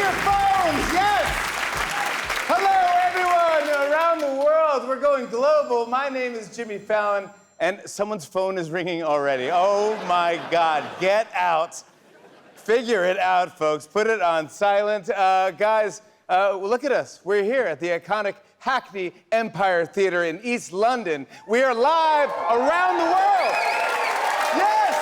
your phones, yes! Hello, everyone around the world. We're going global. My name is Jimmy Fallon, and someone's phone is ringing already. Oh, my God. Get out. Figure it out, folks. Put it on silent. Guys, look at us. We're here at the iconic Hackney Empire Theatre in East London. We are live around the world. Yes!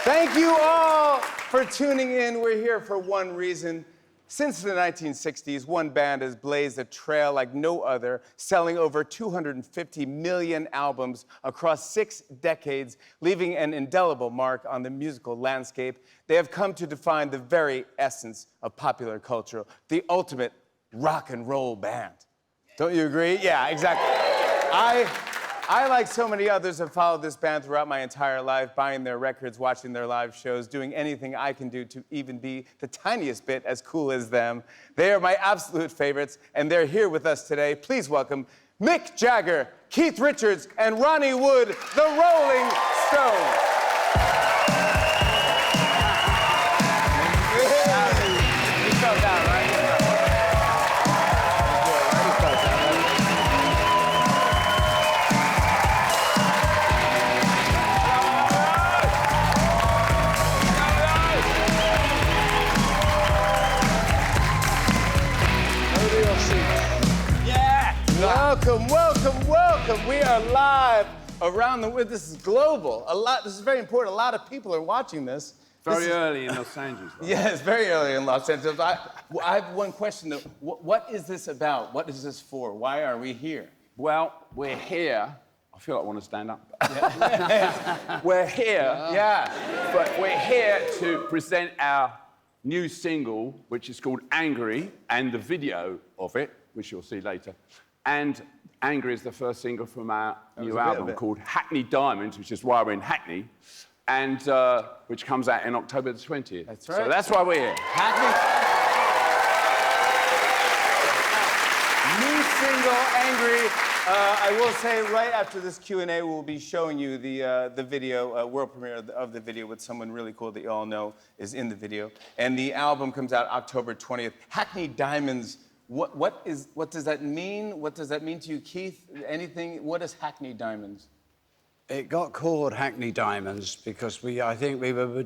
Thank you all for tuning in. We're here for one reason. Since the 1960s, one band has blazed a trail like no other, selling over 250 million albums across 6 decades, leaving an indelible mark on the musical landscape. They have come to define the very essence of popular culture, the ultimate rock and roll band. Don't you agree? Yeah, exactly. I, like so many others, have followed this band throughout my entire life, buying their records, watching their live shows, doing anything I can do to even be the tiniest bit as cool as them. They are my absolute favorites, and they're here with us today. Please welcome Mick Jagger, Keith Richards, and Ronnie Wood, the Rolling Stones. You fell down, right? Welcome, welcome, welcome. We are live around the world. This is global. This is very important. A lot of people are watching this. Very early in Los Angeles. Though. Yeah, it's very early in Los Angeles. I have one question, though. What is this about? What is this for? Why are we here? Well, we're here. I feel like I want to stand up. Yeah. We're here. Yeah. But we're here to present our new single, which is called Angry, and the video of it, which you'll see later. And Angry is the first single from our new album called Hackney Diamonds, which is why we're in Hackney, and which comes out in October the 20th. That's right. So that's why we're here. Hackney. New single, Angry. I will say, right after this Q&A, we'll be showing you the video, world premiere of the video with someone really cool that you all know is in the video. And the album comes out October 20th. Hackney Diamonds. What does that mean? What does that mean to you, Keith? Anything? What is Hackney Diamonds? It got called Hackney Diamonds because I think we were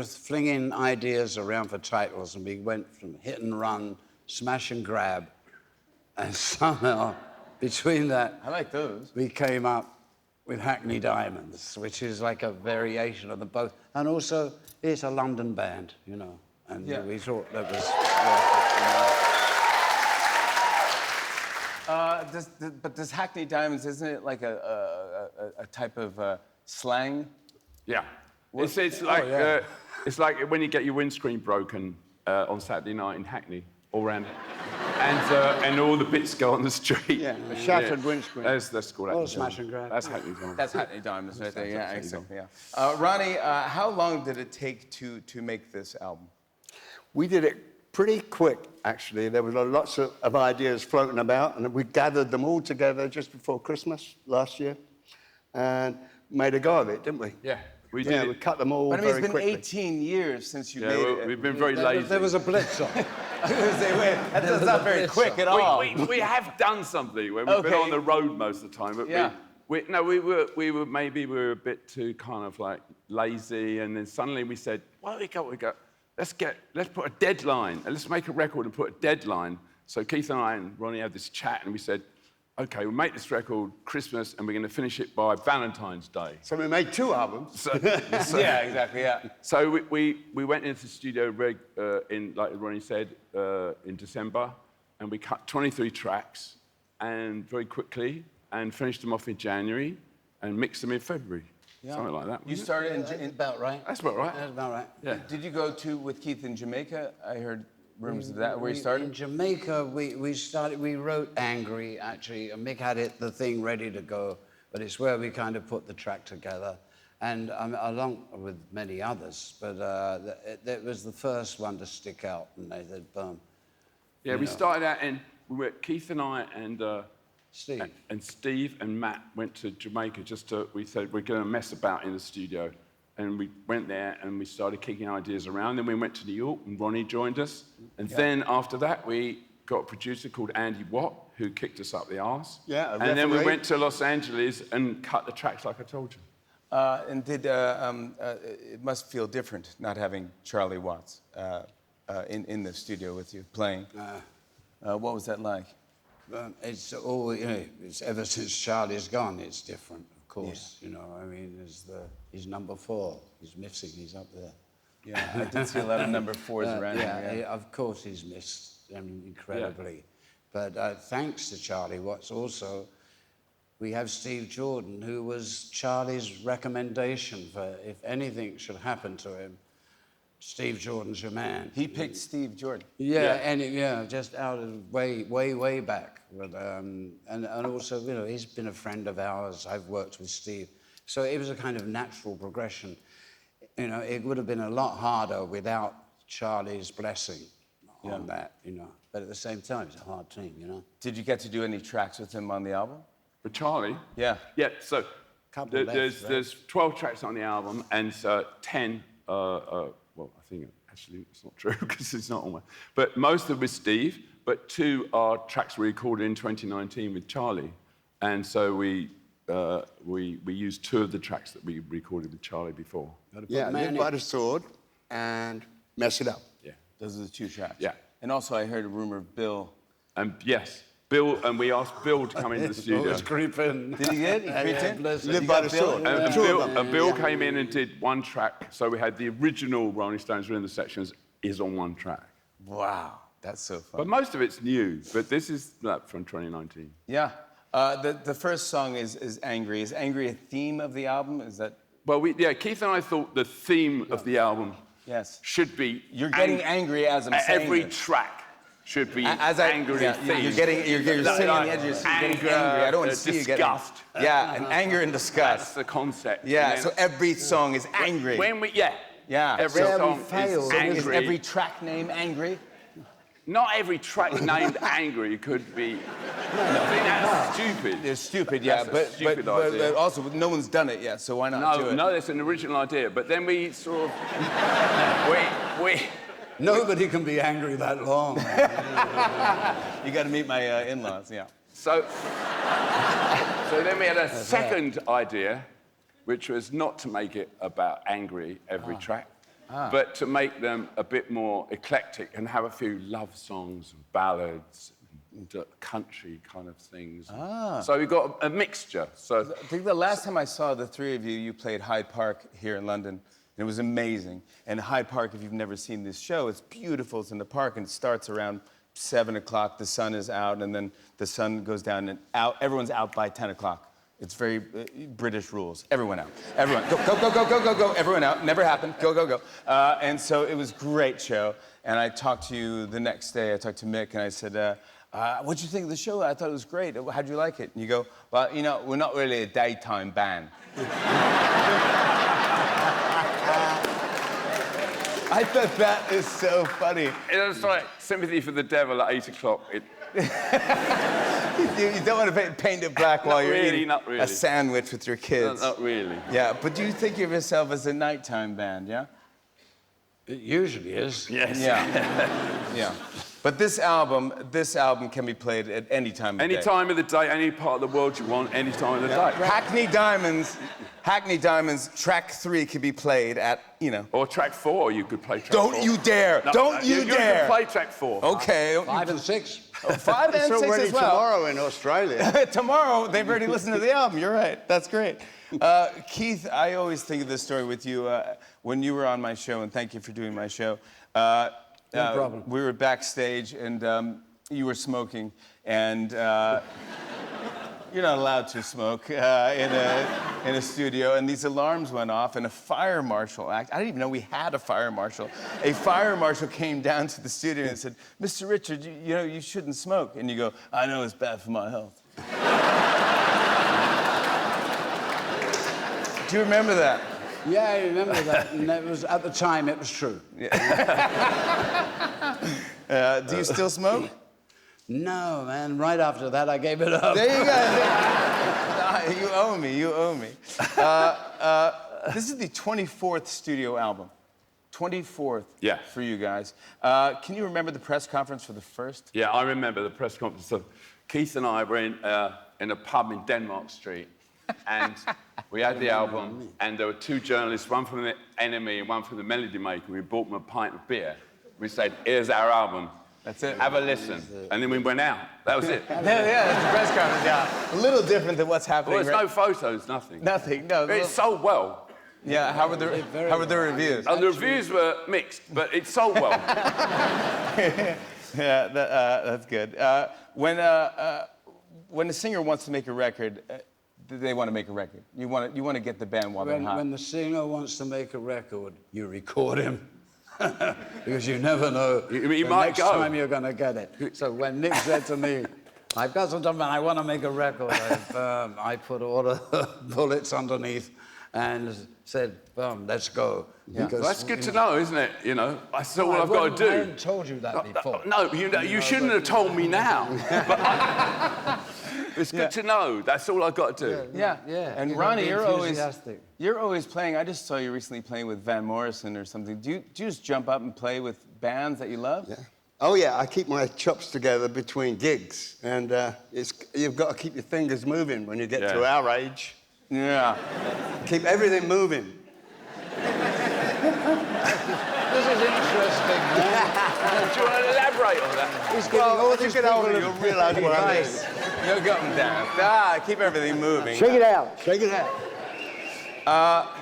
flinging ideas around for titles, and we went from hit and run, smash and grab, and somehow between that, I like those. We came up with Hackney Diamonds, which is like a variation of them both, and also it's a London band, you know, and we thought that was. But does Hackney Diamonds, isn't it like a type of slang? Yeah. It's like when you get your windscreen broken on Saturday night in Hackney, all round it. And all the bits go on the street. Yeah, a shattered windscreen. That's called Hackney. Smash and grab. That's Hackney Diamonds. That's Hackney Diamonds right there, yeah, exactly, yeah. Ronnie, how long did it take to make this album? We did it pretty quick, actually. There was lots of ideas floating about, and we gathered them all together just before Christmas last year and made a go of it, didn't we? Yeah, we did. We cut them all But I mean, very it's been quickly. 18 years since you made it. We've been very lazy. There was a blitz on. That's not very quick at all. We have done something. We've been on the road most of the time, but we were maybe a bit too kind of like lazy, and then suddenly we said, well, we go. Let's put a deadline. Let's make a record and put a deadline. So Keith and I and Ronnie had this chat, and we said, okay, we'll make this record Christmas, and we're going to finish it by Valentine's Day. So we made 2 albums. Yeah, exactly, yeah. So we went into the studio, like Ronnie said, in December, and we cut 23 tracks, and very quickly, and finished them off in January, and mixed them in February. Yeah. Something like that. You started in about right. That's about right. That's about right. Yeah. Did you go with Keith in Jamaica? I heard rumors of that, where you started? In Jamaica, we wrote Angry, actually, and Mick had the thing ready to go, but it's where we kind of put the track together, and along with many others, but it was the first one to stick out, and they said, boom. Yeah, we started out, and Keith and I and Steve. And Steve and Matt went to Jamaica we said, we're going to mess about in the studio. and we went there and we started kicking ideas around. Then we went to New York and Ronnie joined us. And then after that, we got a producer called Andy Watt who kicked us up the arse. Yeah, a and then we referee. went to Los Angeles and cut the tracks like I told you. And it must feel different not having Charlie Watts in the studio with you playing. What was that like? It's all, you know, it's ever since Charlie's gone, it's different, of course. You know, I mean, he's number 4. He's missing, he's up there. Yeah, I did see a lot of number 4s around Yeah, here. of course he's missed, I mean, incredibly. But thanks to Charlie Watts also, we have Steve Jordan, who was Charlie's recommendation for if anything should happen to him, Steve Jordan's your man. He picked Steve Jordan. Yeah, just out of way back. But, and also, you know, he's been a friend of ours. I've worked with Steve. So it was a kind of natural progression. You know, it would have been a lot harder without Charlie's blessing on that, you know. But at the same time, it's a hard team, you know. Did you get to do any tracks with him on the album? With Charlie? Yeah. Yeah, so Couple left, right? there's 12 tracks on the album, and 10, well, I think actually it's not true because it's not on my, but most of it with Steve, but 2 are tracks we recorded in 2019 with Charlie. And so we used 2 of the tracks that we recorded with Charlie before. Yeah, Live by the Sword and Mess It Up. Yeah. Those are the 2 tracks. Yeah. And also I heard a rumor of Bill. And yes, Bill, and we asked Bill to come into the studio. Always creeping. Did he get it? He creeped in? bless him. Live by the Sword. And Bill came in and did 1 track. So we had the original Rolling Stones Rhythm Sections is on 1 track. Wow, that's so fun. But most of it's new, but this is from 2019. Yeah. The first song is Angry. Is Angry a theme of the album? Is that? Well, Keith and I thought the theme of the album Yes. should be... You're getting angry as I'm saying Every this. track should be As angry yeah, theme. You're sitting on the edge, you're getting angry. I don't want to see you getting... disgust. Yeah, and anger and That's disgust. the concept. Yeah, And then so every song is angry. Yeah. Every so song failed. is Is angry. every track name angry? Not every track named angry could be... I think that's stupid. It's stupid, yeah, That's a stupid but idea. also no one's done it yet, so why not do it? No, that's an original idea. But then we sort of... we Nobody can be angry that long. You got to meet my in-laws, yeah. So then we had a second idea, which was not to make it about angry every track, but to make them a bit more eclectic and have a few love songs and ballads and country kind of things. So we got a mixture. So I think the last time I saw the 3 of you, you played Hyde Park here in London. And it was amazing. And Hyde Park, if you've never seen this show, it's beautiful. It's in the park, and it starts around 7 o'clock. The sun is out, and then the sun goes down, and out. Everyone's out by 10 o'clock. It's very British rules. Everyone out. Everyone. Go. Everyone out. Never happened. Go. And so it was a great show. And I talked to you the next day. I talked to Mick, and I said, what'd you think of the show? I thought it was great. How'd you like it? And you go, well, you know, we're not really a daytime band. I thought that is so funny. it was like Sympathy for the Devil at 8 o'clock. You don't want to paint it black while you're eating not really. a sandwich with your kids. Not really. Yeah, but do you think of yourself as a nighttime band, yeah? It usually is. Yes. Yeah. Yeah. But this album can be played at any time of Any day. time of the day, any part of the world you want, any time of the day. Hackney Diamonds, track 3 can be played at, you know. Or track 4, you could play track 4. Don't you dare! No, Don't you dare! You can play track 4. Okay. 5 and 6. 5 and It's 6 already as well. tomorrow in Australia. Tomorrow, they've already listened to the album. You're right. That's great. Keith, I always think of this story with you when you were on my show, and thank you for doing my show. No problem. We were backstage, and you were smoking, and you're not allowed to smoke in a studio, and these alarms went off, and a fire marshal I didn't even know we had a fire marshal. A fire marshal came down to the studio and said, Mr. Richard, you know, you shouldn't smoke. And you go, I know it's bad for my health. Do you remember that? Yeah, I remember that. And that was, at the time, it was true. Do you still smoke? No, man. Right after that, I gave it up. There you go. You owe me. This is the 24th studio album. 24th Yeah. for you guys. Can you remember the press conference for the first? Yeah, I remember the press conference. So Keith and I were in a pub in Denmark Street, and we had the album, and there were two journalists, one from the Enemy and one from the Melody Maker. We bought them a pint of beer. We said, here's our album. That's it. Have a listen. And then we went out. That was it. Yeah, that's the press conference. Yeah, a little different than what's happening. Well, there's no photos, nothing. Nothing. No. But it sold well. Yeah. How were the reviews? And the reviews were mixed, but it sold well. Yeah, that's good. When a singer wants to make a record, they want to make a record. You want to get the band while they're hot. When the singer wants to make a record, you record him. Because you never know He the might next go. time you're going to get it. So when Nick said to me, I've got something, I want to make a record, I put all the bullets underneath and said, let's go. Yeah. Because, That's good to know, isn't it? You know, that's all I've got to I do. hadn't told you that before. No, you shouldn't have told me now. But it's good to know. That's all I've got to do. Yeah. Yeah. And You Ronnie, gotta be enthusiastic. you're always playing. I just saw you recently playing with Van Morrison or something. Do you just jump up and play with bands that you love? Yeah. Oh, yeah, I keep my chops together between gigs. And you've got to keep your fingers moving when you get to our age. Yeah. Keep everything moving. This is interesting, man. Do you want to elaborate on that? He's giving all As you these get people older, you'll realize what I mean. You'll go down. Keep everything moving. Shake it out. Shake it out.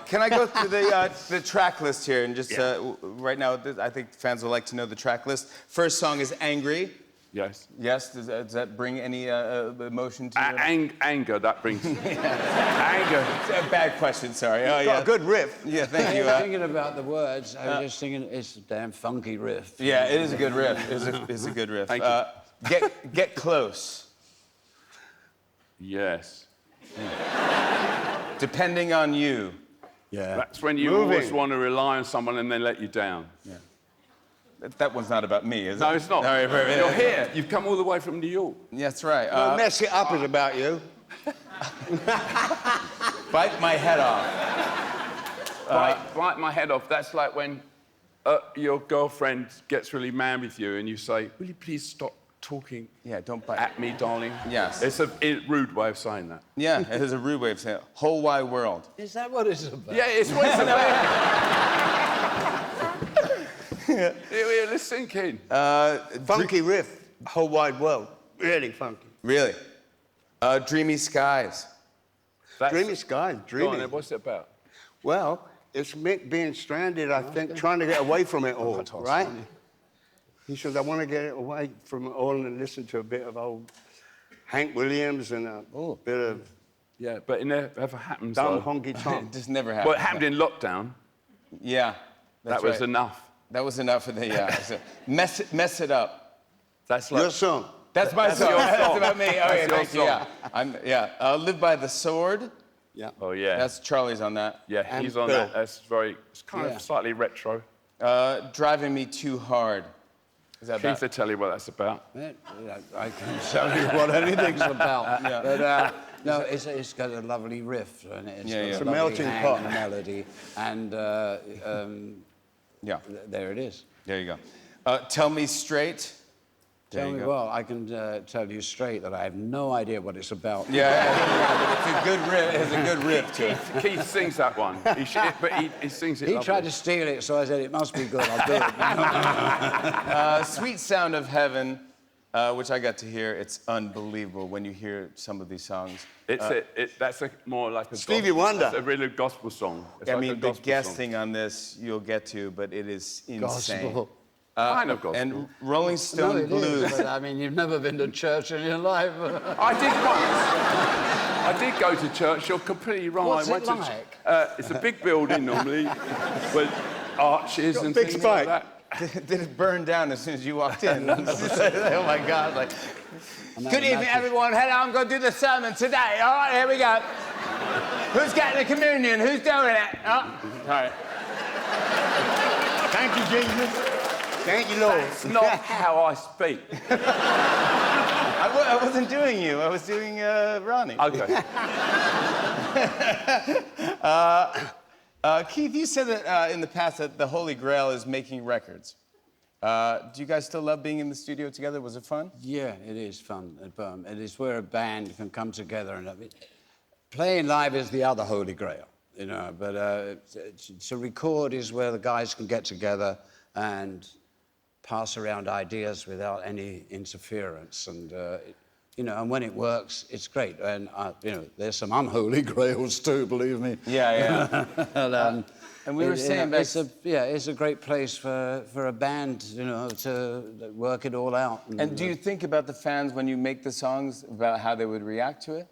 Can I go through the track list here and just right now? I think fans would like to know the track list. First song is "Angry." Yes. Yes. Does that bring any emotion to you? Anger, that brings... Anger. A bad question. Sorry. Oh Got yeah. a good riff. Yeah. Thank you. Thinking about the words, I was just thinking it's a damn funky riff. Yeah, it is a good riff. It's a good riff. Thank you. Get close. Yes. Depending on you. Yeah. That's when you always want to rely on someone and they let you down. Yeah. That one's not about me, is it? No, it's not. All right, You're here. You've come all the way from New York. That's right. Don't mess it up is about you. Bite my head off. Bite my head off. That's like when your girlfriend gets really mad with you and you say, will you please stop talking Yeah, don't bite. at me, darling? Yes. It's a rude way of saying that. Yeah, it is a rude way of saying it. Whole wide world. Is that what it's about? Yeah, it's what it's about. Let's sink in. Funky riff. Whole wide world. Really funky. Really? Dreamy skies. That's- Dreamy skies. Go on, Dreamy. then, what's it about? Well, it's Mick being stranded, I think, trying to get away from it all, right? He says, I want to get away from it all and listen to a bit of old Hank Williams and a bit of Yeah, but it never happens. dumb though. honky It tonk. just never happened. Well, it happened in lockdown. Yeah. That was enough. That was enough for the so mess it up. That's like Your song. That's my song. your That's song. about me. Oh, That's yeah, your thank you. song. Yeah. Live by the sword. Yeah. Oh yeah. That's Charlie's on that. Yeah, And he's on Bill. that. That's it's kind of slightly retro. Driving me too hard. Is that Keith will tell you what that's about. I can tell you what anything's about. But no, it's got a lovely riff and it's Yeah, got yeah. a It's a lovely melting hang pot. and melody, and Yeah. there it is. There you go. Tell me straight. There Tell you me, go. well, I can tell you straight that I have no idea what it's about. Yeah, but it's a good riff. It has a good riff to it. Keith sings that one. He sings it. He lovely. tried to steal it, so I said it must be good. I'll do it. Sweet Sound of Heaven, which I got to hear. It's unbelievable when you hear some of these songs. That's more like a Stevie gospel, Wonder. That's a really gospel song. It's I like a mean, the gospel guesting on this you'll get to, but it is insane. Gospel. Kind of gospel. And Rolling No, Stone it Blues. is, but I mean, you've never been to church in your life. I did once. I did go to church. You're completely right. What's I went it to like? it's a big building normally with arches and big things spike. like that. Did it burn down as soon as you walked in? Oh my God! Like, good evening, imagine. everyone. Hello, I'm going to do the sermon today. All right, here we go. Who's getting the communion? Who's doing it? Oh, all right. Thank you, Jesus. Thank you, Lord. It's not how I speak. I wasn't doing you. I was doing Ronnie. Okay. Keith, you said that in the past that the Holy Grail is making records. Do you guys still love being in the studio together? Was it fun? Yeah, it is fun. It is where a band can come together and playing live is the other Holy Grail, you know. But to record is where the guys can get together and pass around ideas without any interference, and you know, and when it works, it's great. And you know, there's some unholy grails too, believe me. Yeah. And we were saying back... it's a great place for a band, you know, to work it all out. And do you think about the fans when you make the songs, about how they would react to it?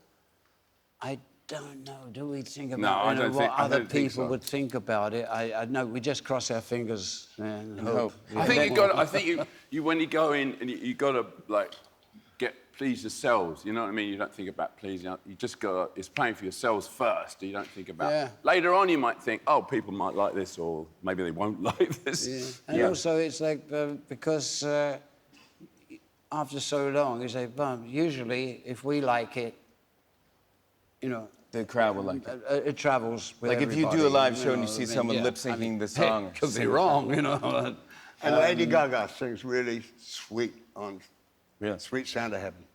I don't know. Do we think about what other people would think about it? I know. We just cross our fingers and hope. Yeah. I think you when you go in and you got to like please yourselves. You know what I mean? You don't think about pleasing. You just got to. It's playing for yourselves first. You don't think about. Yeah. Later on, you might think, oh, people might like this, or maybe they won't like this. Yeah. And also, it's like because after so long, you say, well, usually if we like it, you know. The crowd will like it. It travels with like if you do a live show and you see someone lip-syncing the song. It could be wrong, you know. And Lady Gaga sings really sweet on Sweet Sound of Heaven.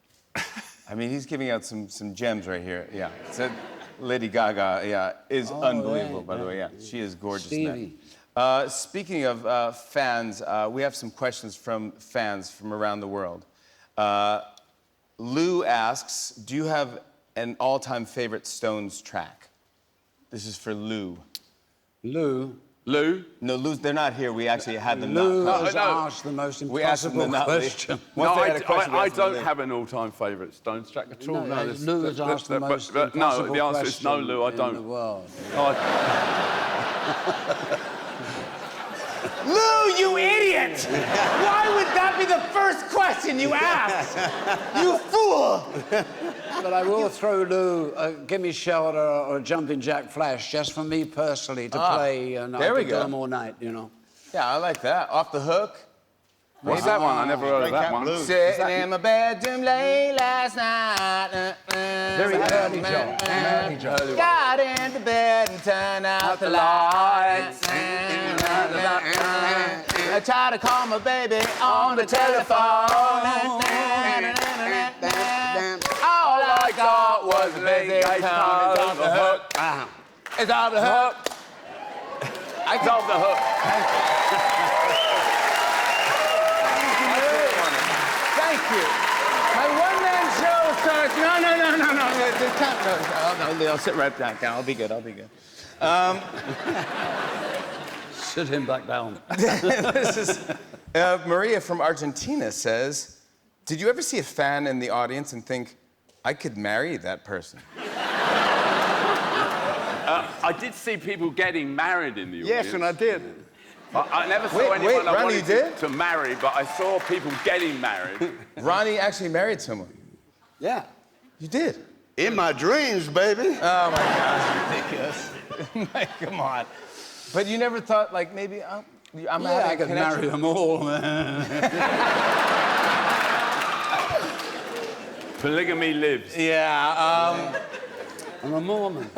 I mean, he's giving out some gems right here. Yeah. So Lady Gaga, is unbelievable, by the way. Yeah, she is gorgeous. Stevie. Speaking of fans, we have some questions from fans from around the world. Lou asks, do you have an all-time favorite Stones track? This is for Lou. Lou? No, Lou, they're not here. We actually had them Lou not. has asked the most impossible question. No, I don't have an all-time favourite Stones track at all. No, Lou has asked the most impossible question. No, the answer is no, Lou, I don't. In the world. Lou, you idiot! Why would that be the first question you asked? You fool! But I will throw Lou a Gimme Shelter or a Jumping Jack Flash just for me personally to play, and I could do them all night, you know. Yeah, I like that. Off the Hook. What's that one? I never heard of that one. Sitting in my bedroom late last night. Very early, Joe. Got into bed and turned out the lights. I tried to call my baby on the telephone. All I got was a lazy time. It's off the hook. It's off the hook. It's off the hook. Thank you. My one-man show starts. No. I'll sit right back down. I'll be good. Sit him back down. This is Maria from Argentina says, did you ever see a fan in the audience and think, I could marry that person? I did see people getting married in the audience. Yes, and I did. I never saw anyone I Ronnie wanted to marry, but I saw people getting married. Ronnie actually married someone. Yeah. You did? In my dreams, baby. Oh, my gosh, ridiculous. Come on. But you never thought, like, maybe I'm having I could marry them all, man. Polygamy lives. Yeah, I'm a Mormon.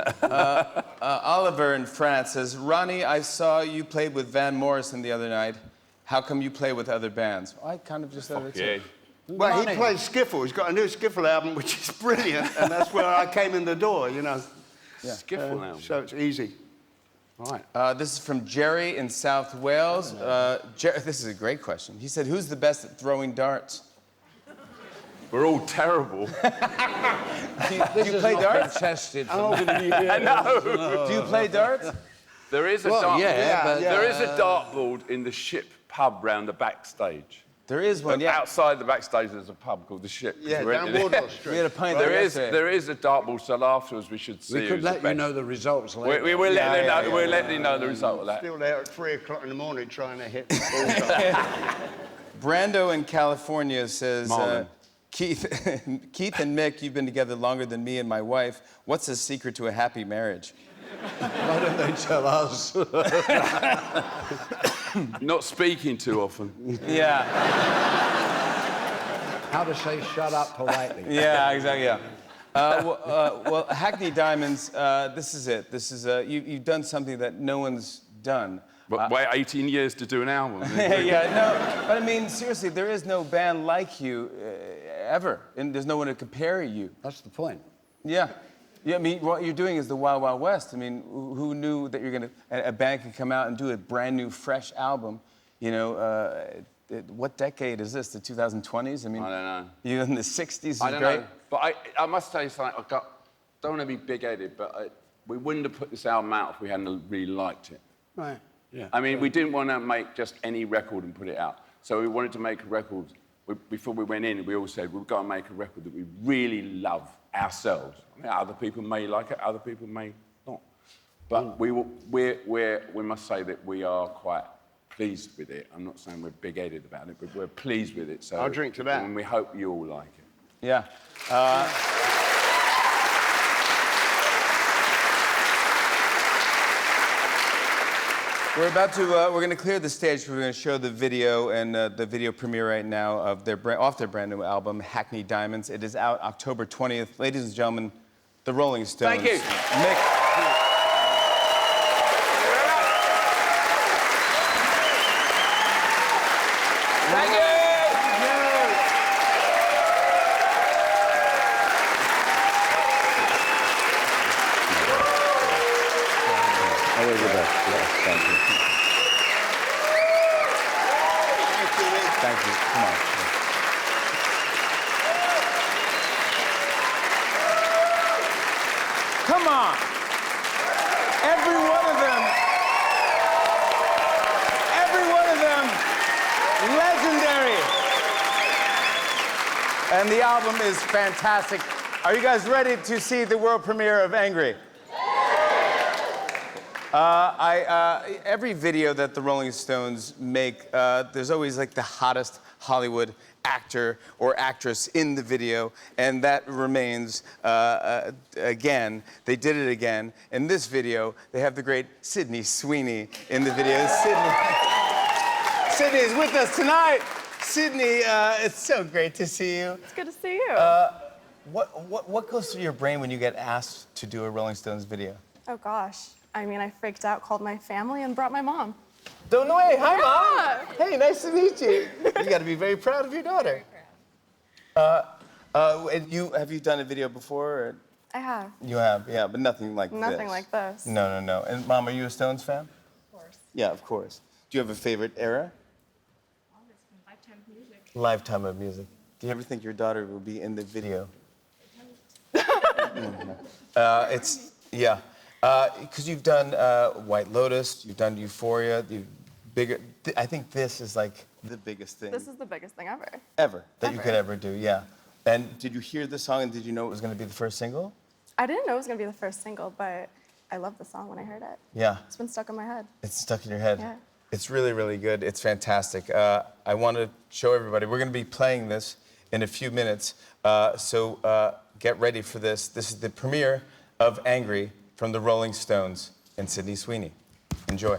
Oliver in France says, Ronnie, I saw you played with Van Morrison the other night. How come you play with other bands? I kind of just said it too. Well, he plays skiffle. He's got a new skiffle album, which is brilliant, and that's where I came in the door, you know. Yeah. Skiffle album. So it's easy. All right. This is from Jerry in South Wales. This is a great question. He said, who's the best at throwing darts? We're all terrible. Do you play darts? Tested. No. Do you play darts? There is a there is a dartboard in the Ship pub round the backstage. There is one, yeah. Outside the backstage, there's a pub called the Ship. Yeah, down Wardlaw Street. We had a pint there is a dartboard, so afterwards we should see. We could let you know the results later. We will let you know the result of that. Still there at 3 o'clock in the morning trying to hit the ball. Brando in California says, Keith and Mick, you've been together longer than me and my wife. What's the secret to a happy marriage? Why don't they tell us? Not speaking too often. Yeah. How to say shut up politely. Yeah, exactly, yeah. Well, Hackney Diamonds, this is it. This is, you've done something that no one's done. But wait 18 years to do an album. Yeah, no, but I mean, seriously, there is no band like you ever, and there's no one to compare you. That's the point. Yeah. Yeah, I mean, what you're doing is the Wild Wild West. I mean, who knew that a band could come out and do a brand new, fresh album? You know, what decade is this? The 2020s? I mean, I don't know. You're in the 60s. Is I don't great. know. But I must tell you something. Don't want to be big-headed, but we wouldn't have put this album out if we hadn't really liked it. Right. Yeah. I mean, we didn't want to make just any record and put it out. So we wanted to make a record. Before we went in, we all said, we've got to make a record that we really love ourselves. I mean, other people may like it, other people may not. But we must say that we are quite pleased with it. I'm not saying we're big-headed about it, but we're pleased with it. So I'll drink to that. And we hope you all like it. Yeah. We're going to clear the stage. We're going to show the video and the video premiere right now of their brand new album, Hackney Diamonds. It is out October 20th. Ladies and gentlemen, the Rolling Stones. Thank you. Mick. Thank you. Always the best. Yes, thank you. Thank you. Come on. Come on. Every one of them, legendary. And the album is fantastic. Are you guys ready to see the world premiere of Angry? Every video that the Rolling Stones make, there's always like the hottest Hollywood actor or actress in the video, and that remains again. They did it again. In this video, they have the great Sweeney in the video. Sydney is with us tonight. Sydney, it's so great to see you. It's good to see you. What goes through your brain when you get asked to do a Rolling Stones video? Oh, gosh. I mean, I freaked out, called my family, and brought my mom. Don't know. Hey, hi, Yeah. Mom. Hey, nice to meet you. You got to be very proud of your daughter. And have you done a video before? Or? I have. You have, yeah, but nothing like this. Nothing like this. No. And Mom, are you a Stones fan? Of course. Yeah, of course. Do you have a favorite era? Lifetime of music. Lifetime of music. Do you ever think your daughter will be in the video? Because you've done White Lotus, you've done Euphoria, I think this is like the biggest thing. This is the biggest thing ever. Ever, that you Ever. could ever do, yeah. And did you hear the song and did you know it was going to be the first single? I didn't know it was going to be the first single, but I loved the song when I heard it. Yeah. It's been stuck in my head. It's stuck in your head. Yeah. It's really, really good. It's fantastic. I want to show everybody. We're going to be playing this in a few minutes. So get ready for this. This is the premiere of Angry from the Rolling Stones and Sweeney. Enjoy.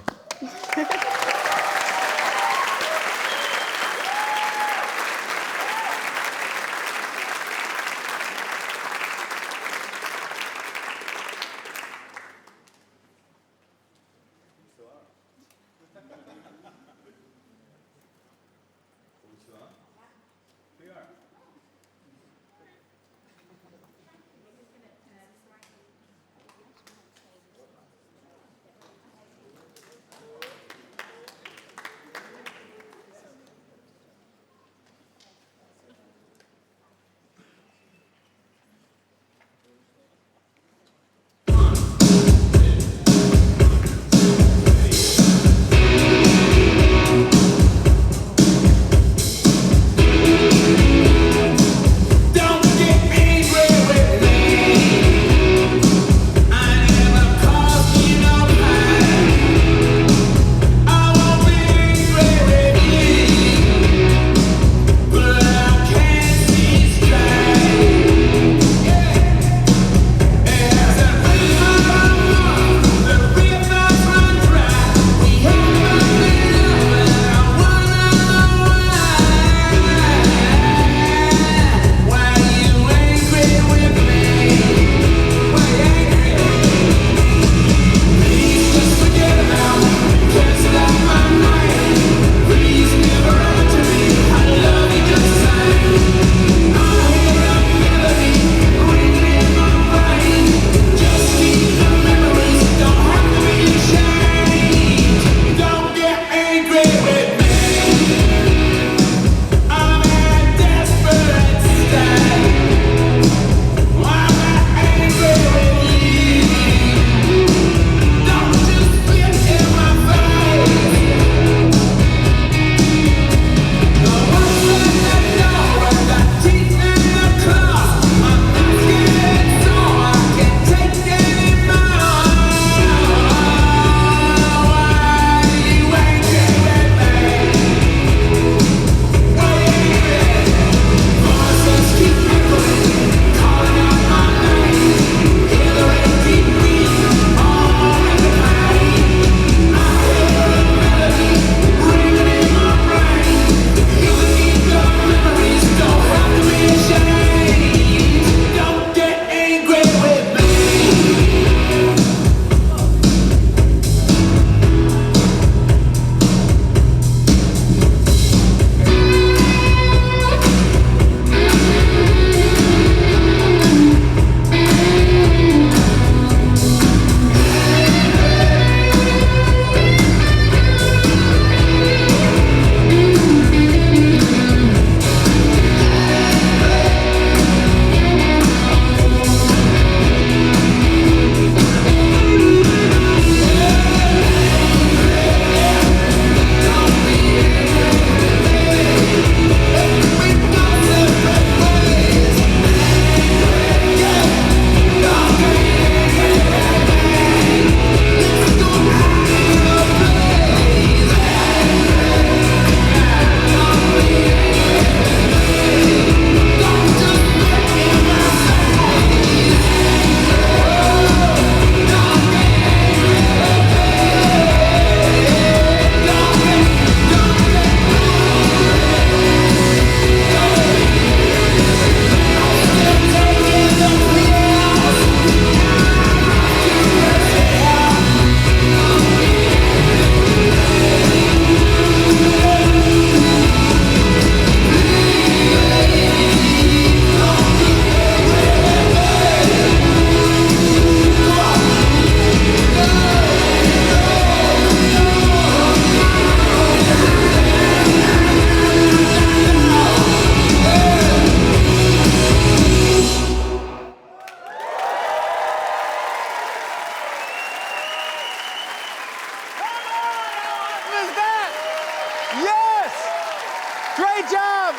Great job!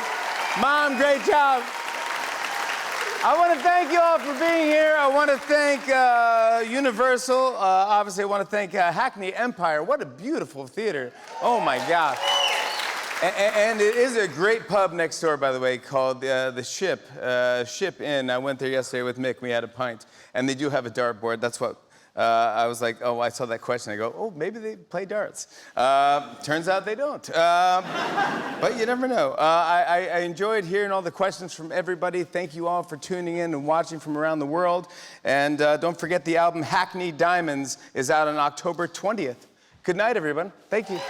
Mom, great job. I want to thank you all for being here. I want to thank Universal. Obviously, I want to thank Hackney Empire. What a beautiful theater. Oh, my gosh. And it is a great pub next door, by the way, called the Ship Inn. I went there yesterday with Mick. We had a pint. And they do have a dartboard. That's what I was like, oh, I saw that question. I go, oh, maybe they play darts. Turns out they don't. But you never know. I enjoyed hearing all the questions from everybody. Thank you all for tuning in and watching from around the world. And don't forget the album Hackney Diamonds is out on October 20th. Good night, everyone. Thank you.